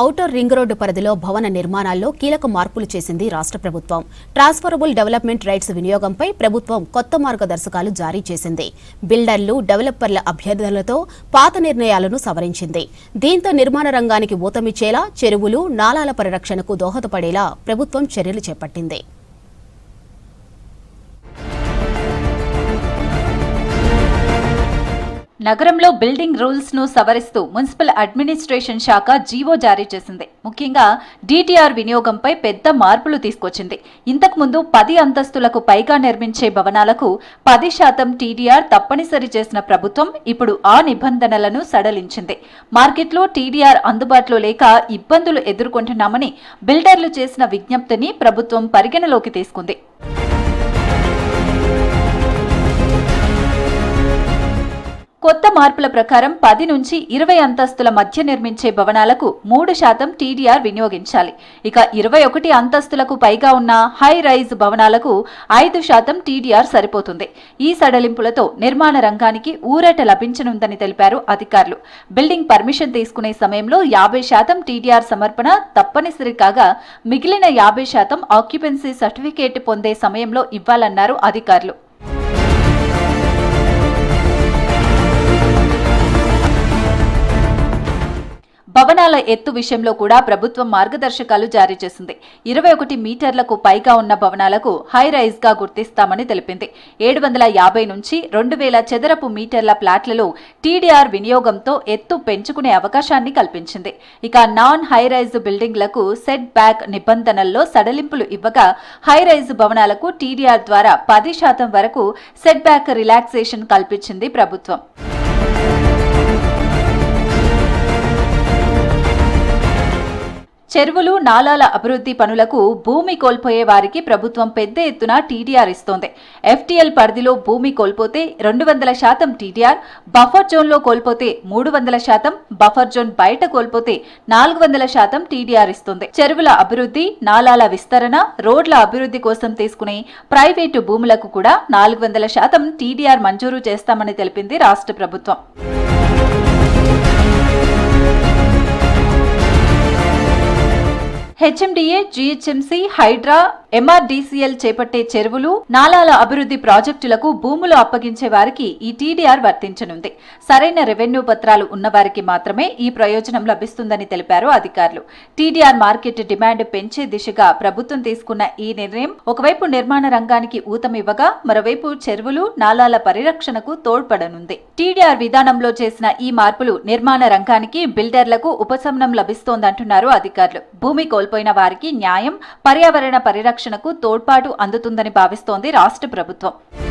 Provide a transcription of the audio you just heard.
Outer ring road పరిధిలో భవన నిర్మాణాల్లో కీలక మార్పులు చేసింది రాష్ట్ర ప్రభుత్వం. ట్రాన్స్ఫరబుల్ డెవలప్మెంట్ రైట్స్ వినియోగంపై ప్రభుత్వం కొత్త మార్గదర్శకాలు జారీ చేసింది. బిల్డర్లు, డెవలపర్ల అభ్యర్థనలతో పాత నిర్ణయాలను సవరించింది. దీంతో నిర్మాణ రంగానికి ఊతమిచ్చేలా, చెరువులు, నాలాల పరిరక్షణకు దోహదపడేలా ప్రభుత్వం చర్యలు చేపట్టింది. నగరంలో బిల్డింగ్ రూల్స్ ను సవరిస్తూ మున్సిపల్ అడ్మినిస్ట్రేషన్ శాఖ జీవో జారీ చేసింది. ముఖ్యంగా డీటీఆర్ వినియోగంపై పెద్ద మార్పులు తీసుకొచ్చింది. ఇంతకుముందు 10 అంతస్తులకు పైగా నిర్మించే భవనాలకు 10% టీడీఆర్ తప్పనిసరి చేసిన ప్రభుత్వం ఇప్పుడు ఆ నిబంధనలను సడలించింది. మార్కెట్లో టీడీఆర్ అందుబాటులో లేక ఇబ్బందులు ఎదుర్కొంటున్నామని బిల్డర్లు చేసిన విజ్ఞప్తిని ప్రభుత్వం పరిగణలోకి తీసుకుంది. కొత్త మార్పుల ప్రకారం 10 నుంచి 20 అంతస్తుల మధ్య నిర్మించే భవనాలకు 3% టీడీఆర్ వినియోగించాలి. ఇక 21 అంతస్తులకు పైగా ఉన్న హై రైజ్ భవనాలకు 5% టీడీఆర్ సరిపోతుంది. ఈ సడలింపులతో నిర్మాణ రంగానికి ఊరట లభించనుందని తెలిపారు అధికారులు. బిల్డింగ్ పర్మిషన్ తీసుకునే సమయంలో 50% టీడీఆర్ సమర్పణ తప్పనిసరి కాగా మిగిలిన 50% ఆక్యుపెన్సీ సర్టిఫికేట్ పొందే సమయంలో ఇవ్వాలన్నారు అధికారులు. భవనాల ఎత్తు విషయంలో కూడా ప్రభుత్వం మార్గదర్శకాలు జారీ చేసింది. 21 మీటర్లకు పైగా ఉన్న భవనాలకు హై రైజ్ గా గుర్తిస్తామని తెలిపింది. 750 నుంచి 2000 చదరపు మీటర్ల ప్లాట్లలో టీడీఆర్ వినియోగంతో ఎత్తు పెంచుకునే అవకాశాన్ని కల్పించింది. ఇక నాన్ హై రైజ్ బిల్డింగ్లకు సెట్ బ్యాక్ నిబంధనల్లో సడలింపులు ఇవ్వగా హై రైజ్ భవనాలకు టీడీఆర్ ద్వారా 10% వరకు సెట్ బ్యాక్ రిలాక్సేషన్ కల్పించింది ప్రభుత్వం. చెరువులు, నాలాల అభివృద్ధి పనులకు భూమి కోల్పోయే వారికి ప్రభుత్వం పెద్ద ఎత్తున టీడీఆర్ ఇస్తోంది. ఎఫ్టీఎల్ పరిధిలో భూమి కోల్పోతే 200% టీడీఆర్, బఫర్ జోన్లో కోల్పోతే 300%, బఫర్ జోన్ బయట కోల్పోతే 400% టీడీఆర్ ఇస్తుంది. చెరువుల అభివృద్ధి, నాలాల విస్తరణ, రోడ్ల అభివృద్ధి కోసం తీసుకునే ప్రైవేటు భూములకు కూడా 400% టీడీఆర్ మంజూరు చేస్తామని తెలిపింది రాష్ట్ర ప్రభుత్వం. హెచ్ఎండిఏ, జీహెచ్ఎంసీ, హైడ్రా, ఎంఆర్డీసీఎల్ చేపట్టే చెరువులు, నాలాల అభివృద్ధి ప్రాజెక్టులకు భూములు అప్పగించే వారికి ఈ టీడీఆర్ వర్తించనుంది. సరైన రెవెన్యూ పత్రాలు ఉన్నవారికి మాత్రమే ఈ ప్రయోజనం లభిస్తుందని తెలిపారు అధికారులు. టీడీఆర్ మార్కెట్ డిమాండ్ పెంచే దిశగా ప్రభుత్వం తీసుకున్న ఈ నిర్ణయం ఒకవైపు నిర్మాణ రంగానికి ఊతమివ్వగా మరోవైపు చెరువులు, నాలాల పరిరక్షణకు తోడ్పడనుంది. టీడీఆర్ విధానంలో చేసిన ఈ మార్పులు నిర్మాణ రంగానికి, బిల్డర్లకు ఉపశమనం లభిస్తోందంటున్నారు అధికారులు. భూమి కోల్పోయిన వారికి న్యాయం, పర్యావరణ పరిరక్షణకు తోడ్పాటు అందుతుందని భావిస్తోంది రాష్ట్ర ప్రభుత్వం.